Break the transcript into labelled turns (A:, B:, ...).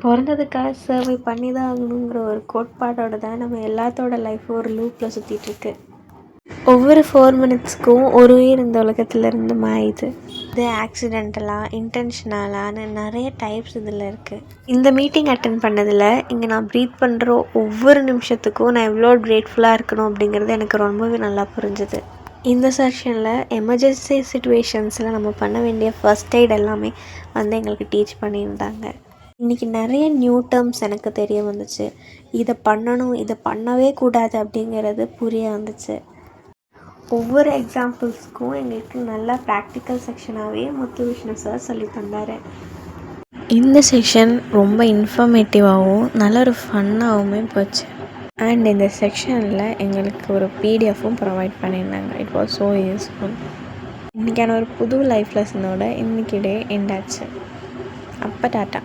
A: பொறந்ததுக்காக சர்வை பண்ணி தான் ஆகணுங்கிற ஒரு கோட்பாடோட தான் நம்ம எல்லாத்தோட லைஃப்பும் ஒரு லூப்பில் சுற்றிட்டுருக்கு. ஒவ்வொரு 4 மினிட்ஸ்க்கும் ஒரு உயிர் இந்த உலகத்துலேருந்து மாயுது. இது ஆக்சிடென்டலாக இன்டென்ஷனலான்னு நிறைய டைப்ஸ் இதில் இருக்குது. இந்த மீட்டிங் அட்டென்ட் பண்ணதில் இங்கே நான் ப்ரீத் பண்ணுற ஒவ்வொரு நிமிஷத்துக்கும் நான் எவ்வளோ கிரேட்ஃபுல்லாக இருக்கணும் அப்படிங்கிறது எனக்கு ரொம்பவே நல்லா புரிஞ்சுது. இந்த செஷனில் எமர்ஜென்சி சுச்சுவேஷன்ஸில் நம்ம பண்ண வேண்டிய ஃபர்ஸ்ட் எய்ட் எல்லாமே எங்களுக்கு டீச் பண்ணியிருந்தாங்க. இன்றைக்கி நிறைய நியூ டேர்ம்ஸ் எனக்கு தெரிய வந்துச்சு. இதை பண்ணணும், இதை பண்ணவே கூடாது அப்படிங்கிறது புரிய வந்துச்சு. ஒவ்வொரு எக்ஸாம்பிள்ஸ்க்கும் எங்களுக்கு நல்லா ப்ராக்டிக்கல் செக்ஷனாகவே முத்துவிஷ்ணு சார் சொல்லி தந்தார். இந்த செக்ஷன் ரொம்ப இன்ஃபர்மேட்டிவாகவும் நல்ல ஒரு ஃபன்னாகவுமே போச்சு. அண்ட் இந்த செக்ஷனில் எங்களுக்கு ஒரு பிடிஎஃப்பும் ப்ரொவைட் பண்ணியிருந்தாங்க. It was so useful. இன்றைக்கான ஒரு புது லைஃப் லெசனோட இன்றைக்கி டே எண்ட் ஆச்சு. அப்போ டாட்டா.